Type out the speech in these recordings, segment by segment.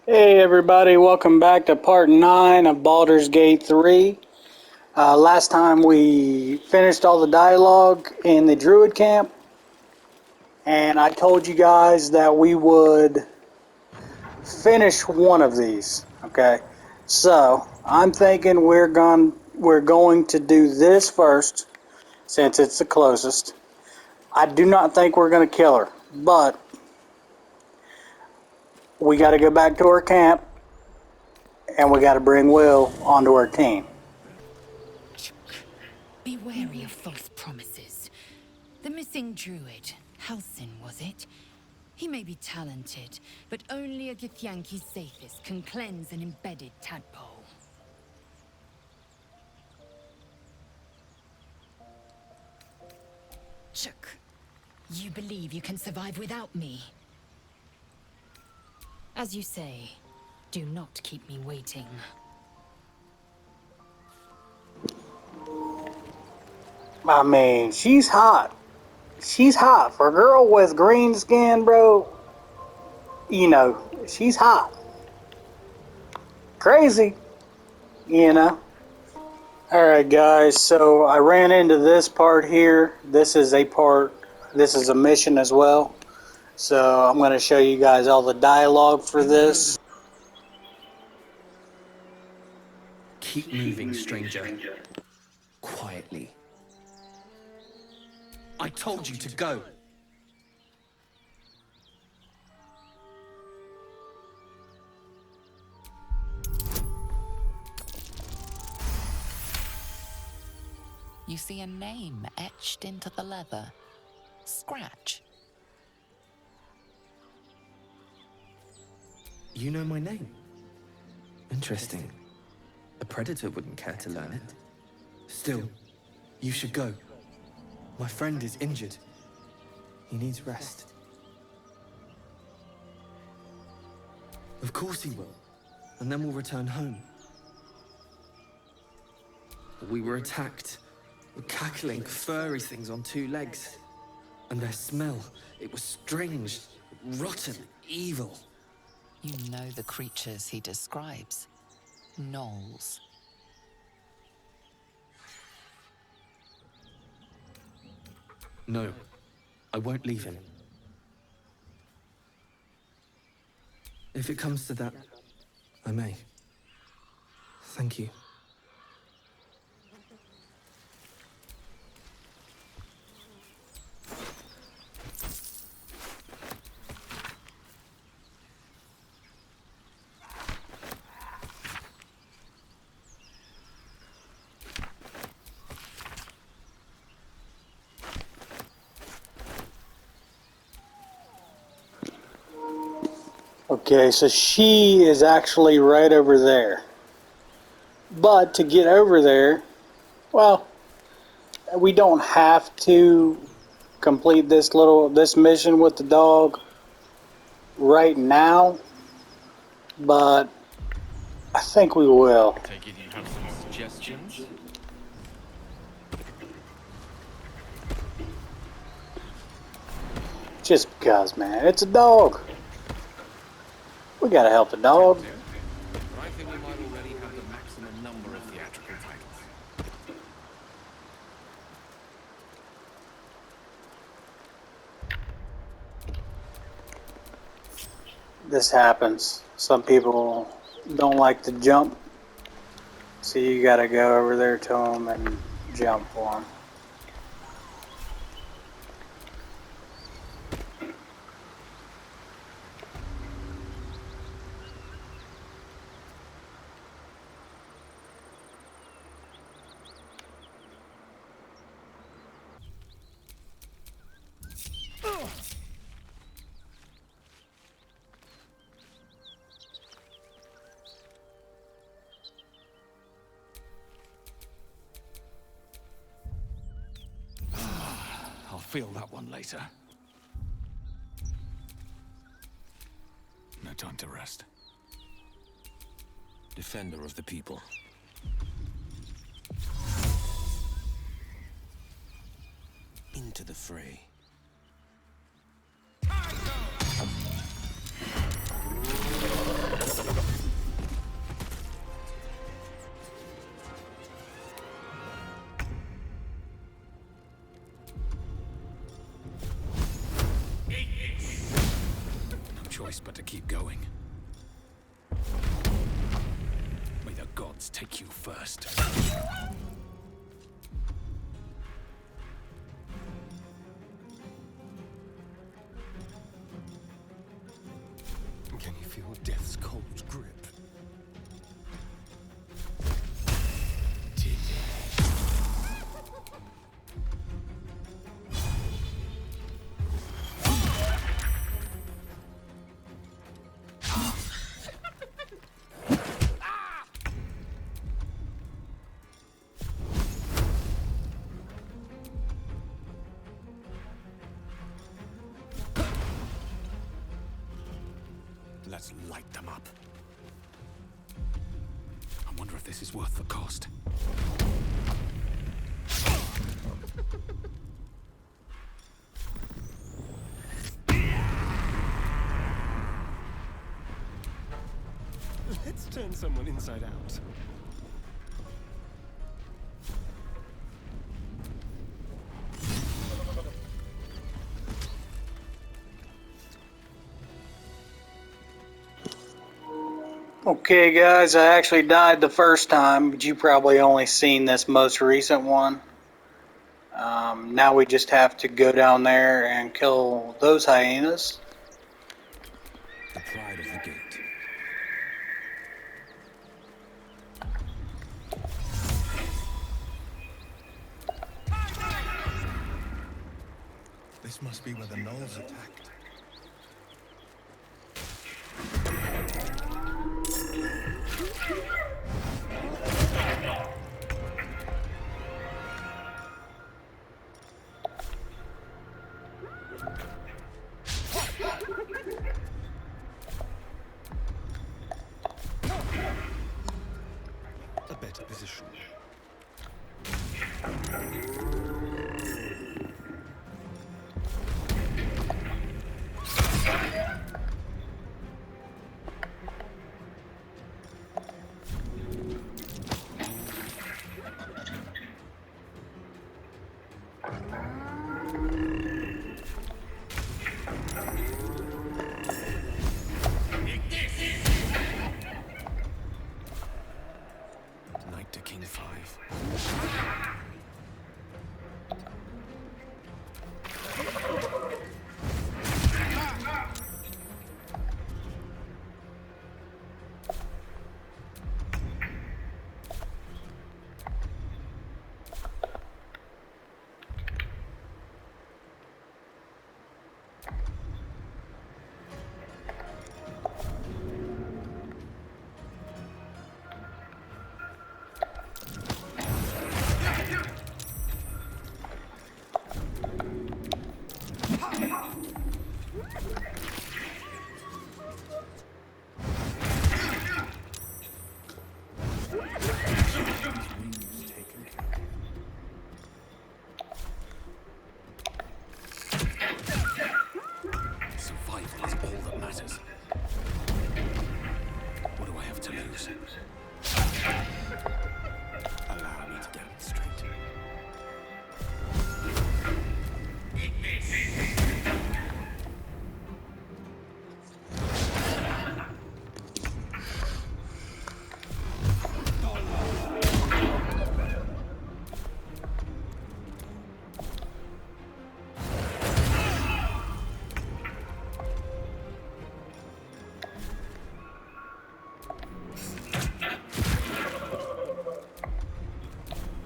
Hey everybody, welcome back to part 9 of Baldur's Gate 3. Last time we finished all the dialogue in the Druid camp, and I told you guys that we would finish one of these, okay? So, I'm thinking we're going to do this first, since it's the closest. I do not think we're going to kill her, but we got to go back to our camp, and we got to bring Will onto our team. Be wary of false promises. The missing druid, Halsin, was it? He may be talented, but only a Githyanki Zathis can cleanse an embedded tadpole. Chuk, you believe you can survive without me? As you say, do not keep me waiting. I mean, she's hot. She's hot. For a girl with green skin, bro, you know, she's hot. Crazy, you know. Alright, guys, so I ran into this part here. This is a mission as well. So I'm going to show you guys all the dialogue for this. Keep moving, stranger. Quietly. I told you to go. You see a name etched into the leather. Scratch. You know my name? Interesting. A predator wouldn't care to learn it. Still, you should go. My friend is injured. He needs rest. Of course he will. And then we'll return home. We were attacked. Cackling, furry things on 2 legs. And their smell, it was strange, rotten, evil. You know the creatures he describes. Gnolls. No, I won't leave him. If it comes to that, I may. Thank you. Okay, so she is actually right over there. But to get over there, well, we don't have to complete this mission with the dog right now, but I think we will. Take it you have some suggestions? Just because, man, it's a dog. We gotta help the dog. But I think we might already have the maximum number of theatrical titles. This happens. Some people don't like to jump, so you gotta go over there to them and jump for them. I'll feel that one later. No time to rest. Defender of the people. Into the fray. choice but to keep going. May the gods take you first. Can you feel death's cold grip? Let's light them up. I wonder if this is worth the cost. Let's turn someone inside out. Okay guys, I actually died the first time, but you probably only seen this most recent one. Now we just have to go down there and kill those hyenas. The pride of the gate. This must be where the gnolls attacked. A better position. Knight to King 5. Survival is all that matters. What do I have to lose? Allow me to demonstrate.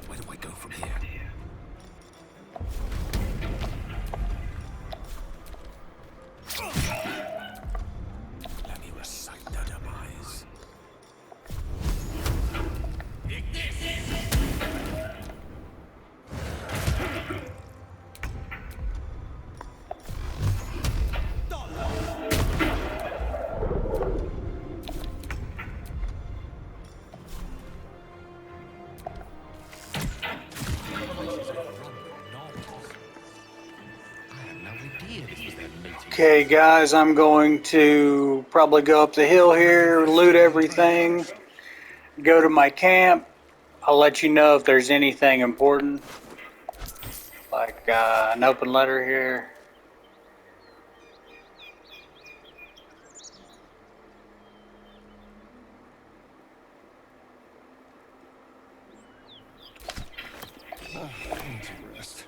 Where do I go from here? Let me recite the demise. Okay guys, I'm going to probably go up the hill here, loot everything, go to my camp. I'll let you know if there's anything important, like an open letter here. first.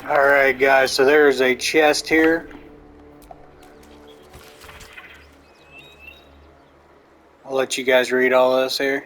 Alright guys, so there's a chest here. I'll let you guys read all this here.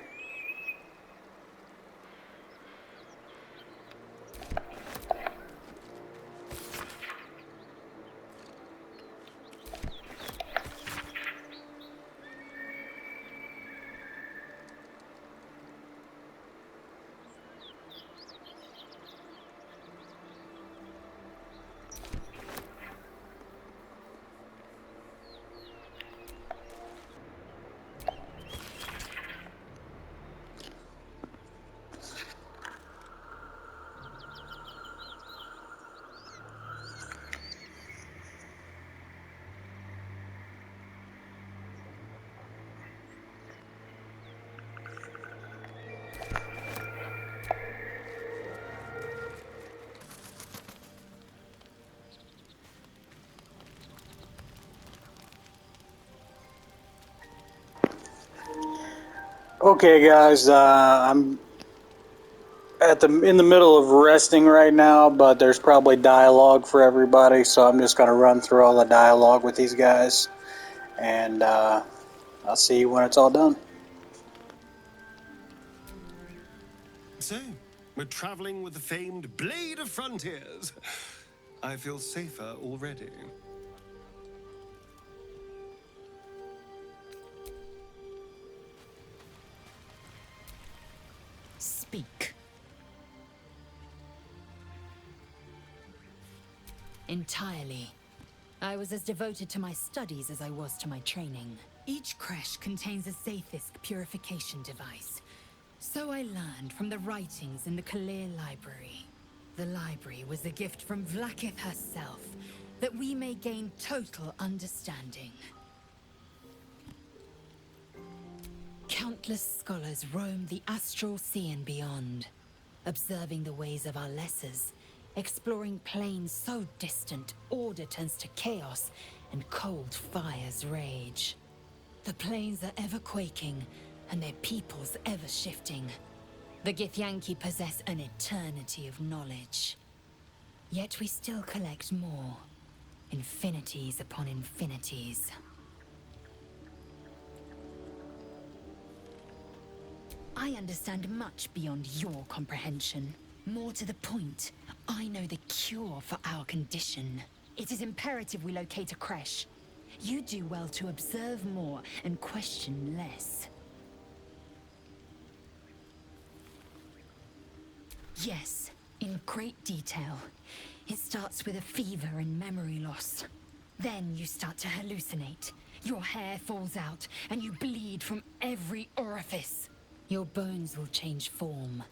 Okay guys, I'm in the middle of resting right now, but there's probably dialogue for everybody, so I'm just going to run through all the dialogue with these guys, and I'll see you when it's all done. So, we're traveling with the famed Blade of Frontiers. I feel safer already. Speak. Entirely. I was as devoted to my studies as I was to my training. Each creche contains a Zaithisk purification device. So I learned from the writings in the Kalir Library. The library was a gift from Vlaakith herself, that we may gain total understanding. Countless scholars roam the astral sea and beyond, observing the ways of our lessers, exploring planes so distant, order turns to chaos, and cold fires rage. The planes are ever quaking, and their peoples ever shifting. The Githyanki possess an eternity of knowledge. Yet we still collect more. Infinities upon infinities. I understand much beyond your comprehension. More to the point, I know the cure for our condition. It is imperative we locate a creche. You do well to observe more and question less. Yes, in great detail. It starts with a fever and memory loss. Then you start to hallucinate. Your hair falls out, and you bleed from every orifice. Your bones will change form.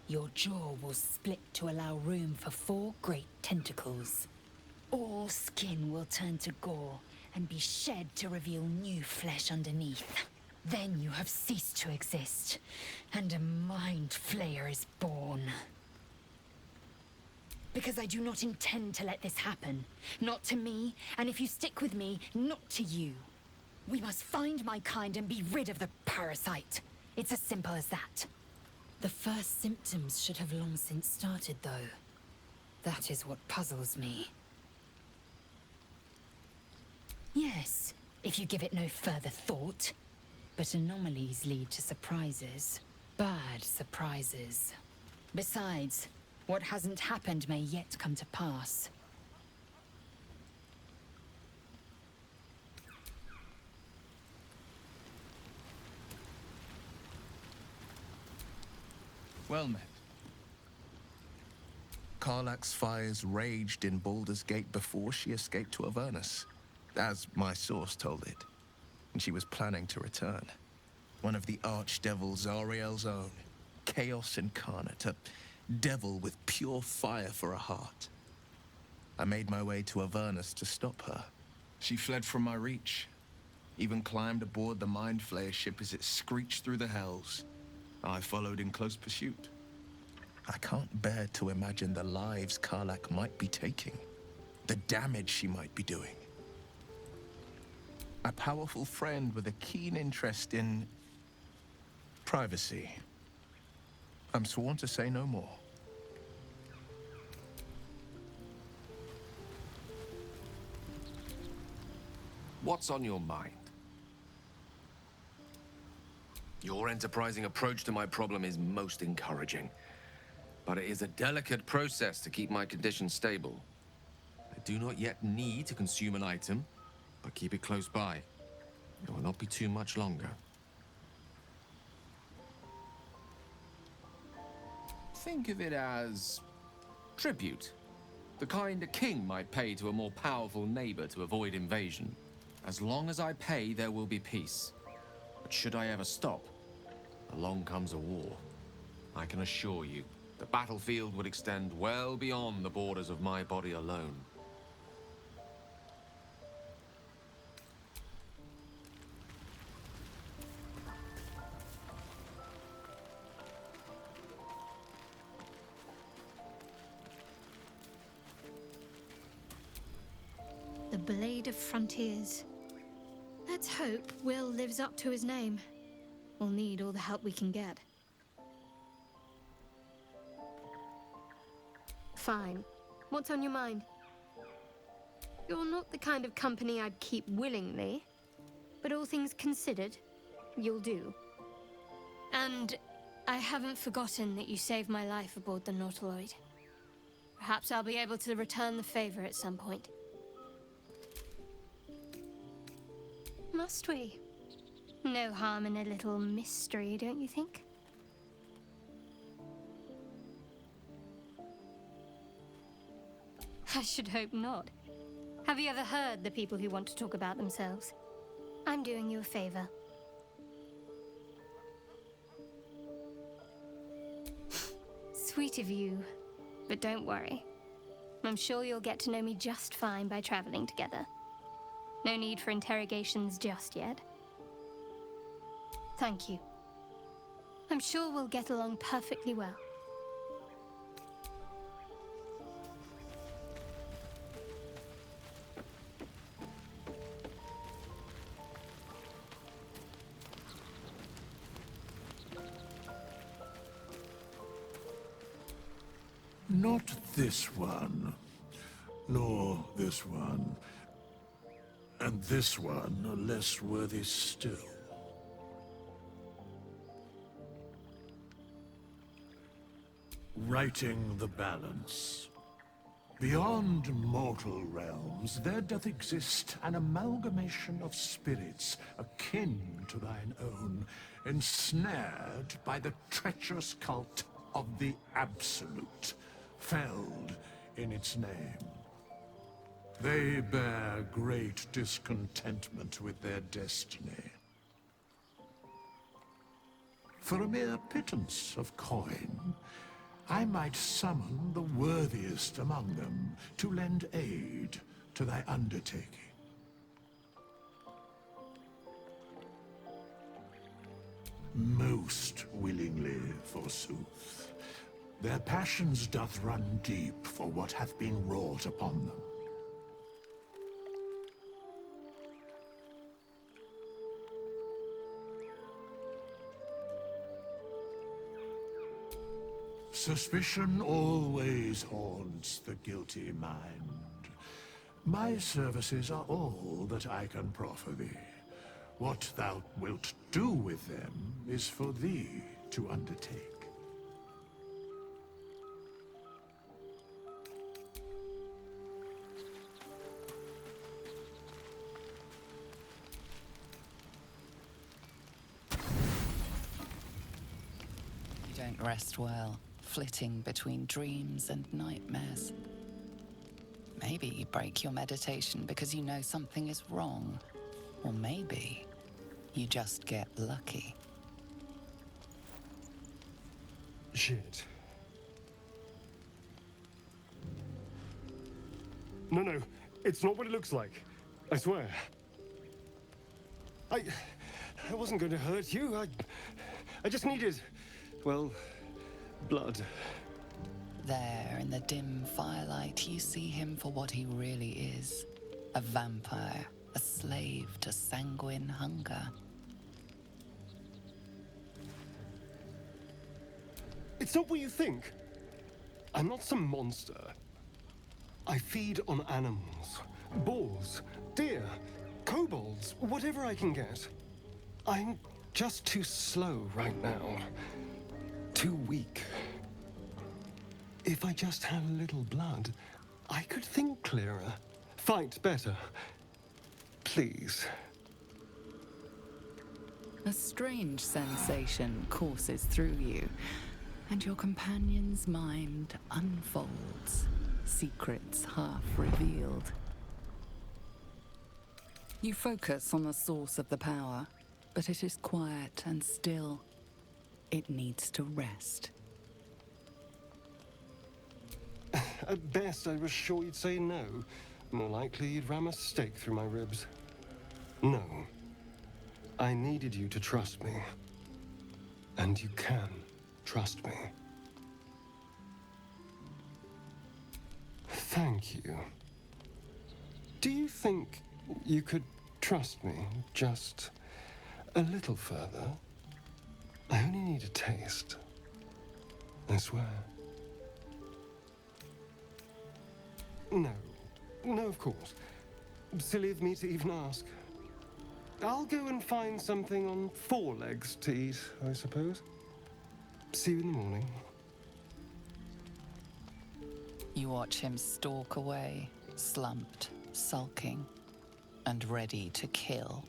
Your jaw will split to allow room for 4 great tentacles. All skin will turn to gore and be shed to reveal new flesh underneath. Then you have ceased to exist, and a mind flayer is born. Because I do not intend to let this happen. Not to me, and if you stick with me, not to you. We must find my kind and be rid of the parasite. It's as simple as that. The first symptoms should have long since started, though. That is what puzzles me. Yes, if you give it no further thought. But anomalies lead to surprises. Bad surprises. Besides, what hasn't happened may yet come to pass. Well met. Karlach's fires raged in Baldurs Gate before she escaped to Avernus, as my source told it. And she was planning to return. One of the archdevil Zariel's own, chaos incarnate, a devil with pure fire for a heart. I made my way to Avernus to stop her. She fled from my reach, even climbed aboard the Mind Flayer ship as it screeched through the hells. I followed in close pursuit. I can't bear to imagine the lives Karlach might be taking. the damage she might be doing. A powerful friend with a keen interest in privacy. I'm sworn to say no more. What's on your mind? Your enterprising approach to my problem is most encouraging. But it is a delicate process to keep my condition stable. I do not yet need to consume an item, but keep it close by. It will not be too much longer. Think of it as tribute. The kind a king might pay to a more powerful neighbor to avoid invasion. As long as I pay, there will be peace. But should I ever stop, along comes a war. I can assure you, the battlefield would extend well beyond the borders of my body alone. The Blade of Frontiers. Let's hope Will lives up to his name. We'll need all the help we can get. Fine. What's on your mind? You're not the kind of company I'd keep willingly, but all things considered, you'll do. And I haven't forgotten that you saved my life aboard the Nautiloid. Perhaps I'll be able to return the favor at some point. Must we? No harm in a little mystery, don't you think? I should hope not. Have you ever heard the people who want to talk about themselves? I'm doing you a favor. Sweet of you, but don't worry. I'm sure you'll get to know me just fine by traveling together. No need for interrogations just yet. Thank you. I'm sure we'll get along perfectly well. Not this one, nor this one, and this one are less worthy still. Righting the balance. Beyond mortal realms, there doth exist an amalgamation of spirits akin to thine own, ensnared by the treacherous cult of the Absolute, felled in its name. They bear great discontentment with their destiny. For a mere pittance of coin, I might summon the worthiest among them to lend aid to thy undertaking. Most willingly, forsooth. Their passions doth run deep for what hath been wrought upon them. Suspicion always haunts the guilty mind. My services are all that I can proffer thee. What thou wilt do with them is for thee to undertake. You don't rest well, flitting between dreams and nightmares. Maybe you break your meditation because you know something is wrong. Or maybe you just get lucky. Shit. No, it's not what it looks like. I swear. I wasn't going to hurt you. I just needed, well, blood. there in the dim firelight, you see him for what he really is. A vampire, a slave to sanguine hunger. It's not what you think. I'm not some monster. I feed on animals. Boars, deer, kobolds, whatever I can get. I'm just too slow right now. Too weak. If I just had a little blood, I could think clearer, fight better. Please. A strange sensation courses through you, and your companion's mind unfolds, secrets half revealed. You focus on the source of the power, but it is quiet and still. It needs to rest. At best, I was sure you'd say no. More likely, you'd ram a stake through my ribs. No. I needed you to trust me. And you can trust me. Thank you. Do you think you could trust me just a little further? I only need a taste. I swear. No. No, of course. Silly of me to even ask. I'll go and find something on 4 legs to eat, I suppose. See you in the morning. You watch him stalk away, slumped, sulking, and ready to kill.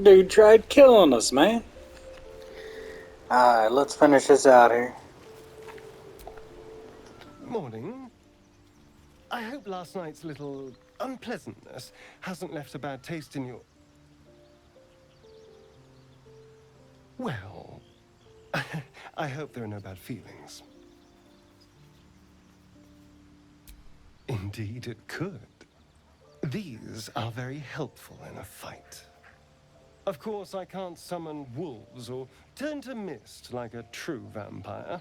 Dude tried killing us, man. Alright, let's finish this out here. Morning. I hope last night's little unpleasantness hasn't left a bad taste in your... Well, I hope there are no bad feelings. Indeed it could. These are very helpful in a fight. Of course, I can't summon wolves or turn to mist like a true vampire.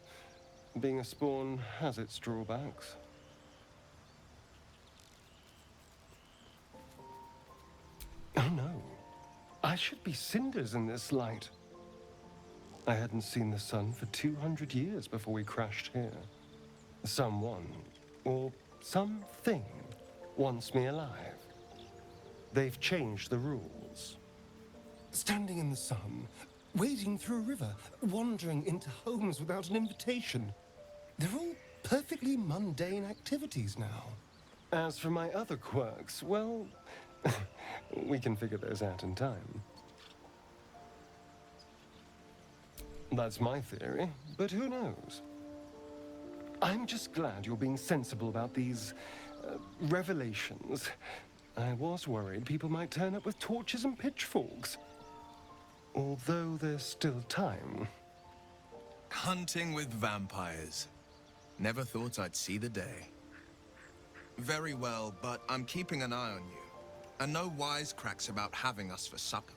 Being a spawn has its drawbacks. Oh no. I should be cinders in this light. I hadn't seen the sun for 200 years before we crashed here. Someone, or something, wants me alive. They've changed the rules. Standing in the sun, wading through a river, wandering into homes without an invitation. They're all perfectly mundane activities now. As for my other quirks, well, we can figure those out in time. That's my theory, but who knows? I'm just glad you're being sensible about these revelations. I was worried people might turn up with torches and pitchforks. Although there's still time. Hunting with vampires. Never thought I'd see the day. Very well, but I'm keeping an eye on you. And no wisecracks about having us for supper.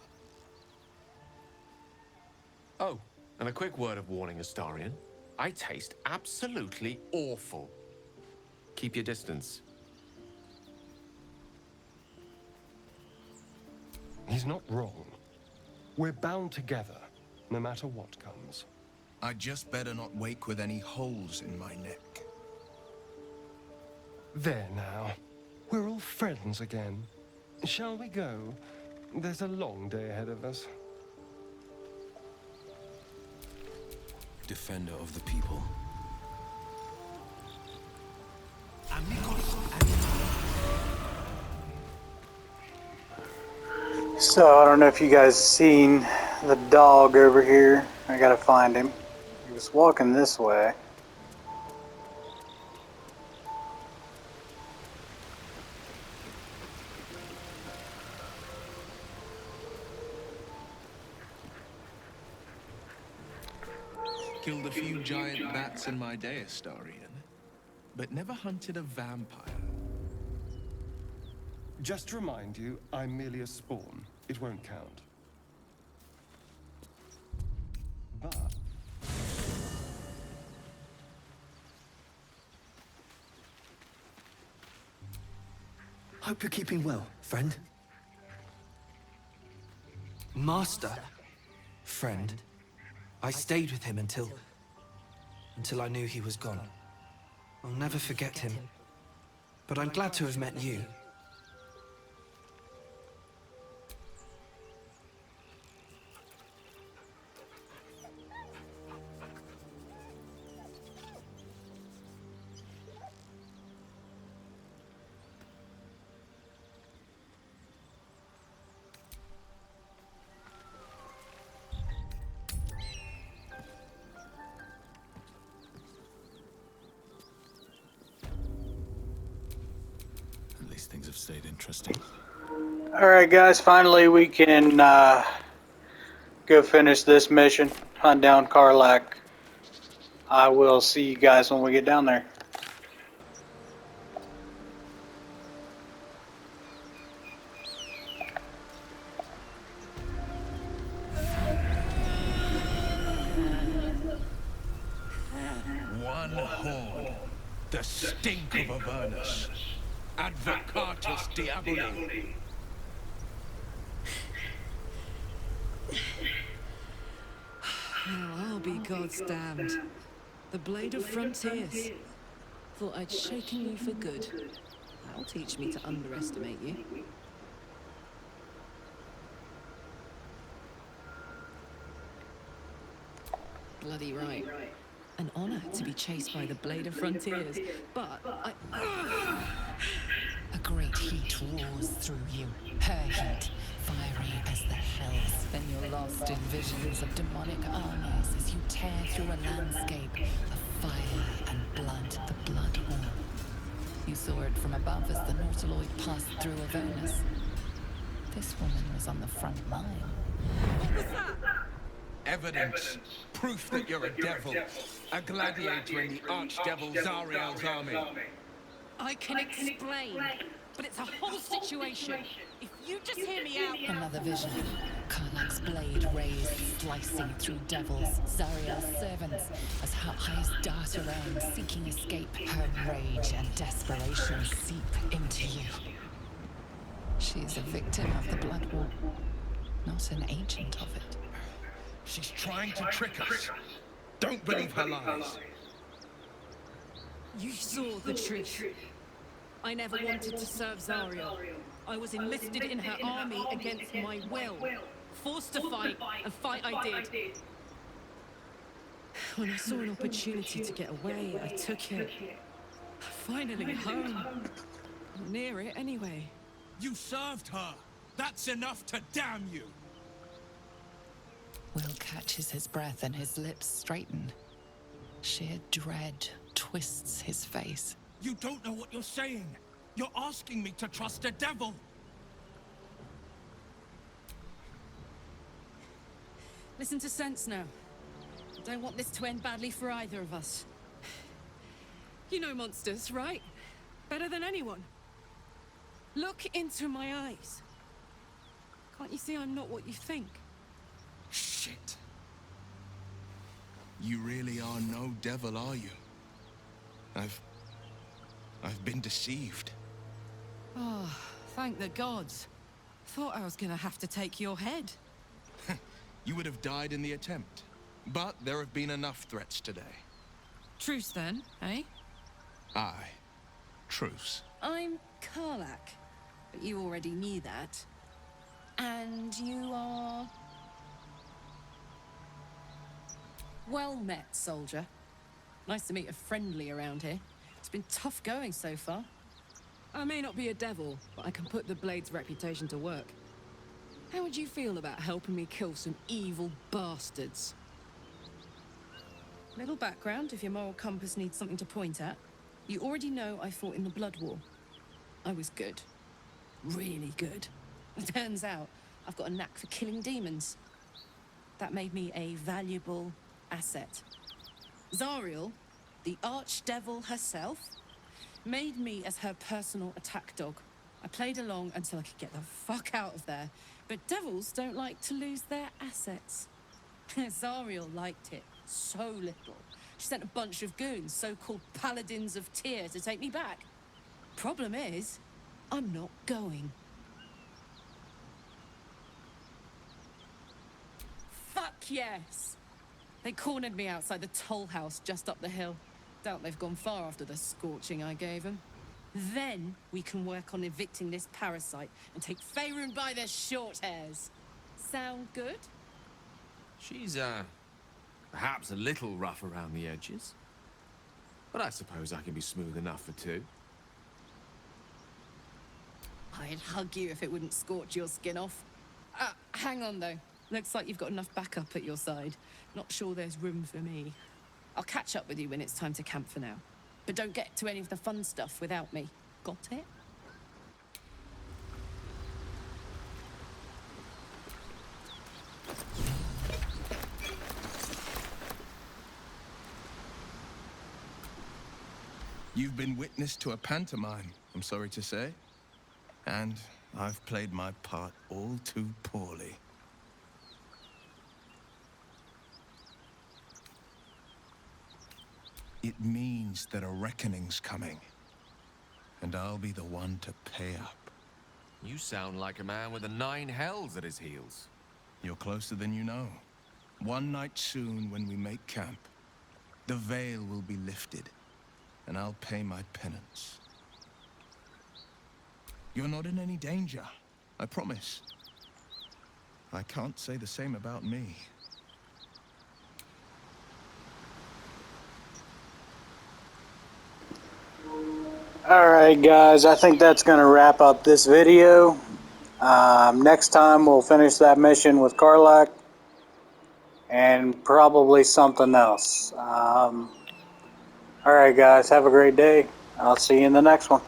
Oh, and a quick word of warning, Astarion. I taste absolutely awful. Keep your distance. He's not wrong. We're bound together, no matter what comes. I'd just better not wake with any holes in my neck. There now. We're all friends again. Shall we go? There's a long day ahead of us. Defender of the people. So, I don't know if you guys seen the dog over here. I gotta find him. He was walking this way. Killed a few giant bats in my day, Astarion, but never hunted a vampire. Just to remind you, I'm merely a spawn. It won't count. But... Hope you're keeping well, friend. Master. Friend. I stayed with him until I knew he was gone. I'll never forget him. But I'm glad to have met you. At least things have stayed interesting. Alright guys, finally we can go finish this mission, hunt down Karlach. I will see you guys when we get down there. One horn, the stink of Avernus. Advocatus Diaboli. Well, I'll be God's damned. The Blade of Frontiers. Thought I'd shaken you for good. That'll teach me to underestimate you. Bloody right. An honor to be chased by the Blade of Frontiers, but A great heat roars through you, her heat, fiery as the hells. Then you're lost in visions of demonic armies as you tear through a landscape of fire and blood, the Blood War. You saw it from above as the Nautiloid passed through Avernus. This woman was on the front line. Evidence, proof that you're a devil, a gladiator in the archdevil Zariel's army. I can explain, but it's a whole situation. If you just hear me out... Another vision. Karlach's blade raised, slicing through devils, Zariel's servants, as her eyes dart around, seeking escape. Her rage and desperation seep into you. She's a victim of the Blood War, not an agent of it. She's trying to trick us. Don't believe her lies. You saw the truth. I never wanted to serve Zariel. I was enlisted in her army against my will. Forced to fight, and fight I did. When I saw an opportunity to get away, I took it. Finally home. Near it, anyway. You served her. That's enough to damn you. Will catches his breath and his lips straighten. Sheer dread twists his face. You don't know what you're saying. You're asking me to trust a devil. Listen to sense now. Don't want this to end badly for either of us. You know monsters, right? Better than anyone. Look into my eyes. Can't you see I'm not what you think? Shit. You really are no devil, are you? I've been deceived. Oh, thank the gods. Thought I was gonna have to take your head. You would have died in the attempt. But there have been enough threats today. Truce then, eh? Aye. Truce. I'm Karlach, but you already knew that. And you are... Well met, soldier. Nice to meet a friendly around here. It's been tough going so far. I may not be a devil, but I can put the Blade's reputation to work. How would you feel about helping me kill some evil bastards? Little background if your moral compass needs something to point at. You already know I fought in the Blood War. I was good. Really good. It turns out I've got a knack for killing demons. That made me a valuable asset. Zariel, the archdevil herself, made me as her personal attack dog. I played along until I could get the fuck out of there. But devils don't like to lose their assets. Zariel liked it so little. She sent a bunch of goons, so-called paladins of Tyr, to take me back. Problem is, I'm not going. Fuck yes! They cornered me outside the toll house just up the hill. Doubt they've gone far after the scorching I gave them. Then we can work on evicting this parasite and take Faerun by the short hairs. Sound good? She's, perhaps a little rough around the edges. But I suppose I can be smooth enough for two. I'd hug you if it wouldn't scorch your skin off. Hang on though. Looks like you've got enough backup at your side. Not sure there's room for me. I'll catch up with you when it's time to camp for now. But don't get to any of the fun stuff without me. Got it? You've been witness to a pantomime, I'm sorry to say. And I've played my part all too poorly. It means that a reckoning's coming. And I'll be the one to pay up. You sound like a man with the 9 hells at his heels. You're closer than you know. One night soon, when we make camp, the veil will be lifted, and I'll pay my penance. You're not in any danger, I promise. I can't say the same about me. Alright guys, I think that's going to wrap up this video. Next time we'll finish that mission with Karlach and probably something else. Alright guys, have a great day. I'll see you in the next one.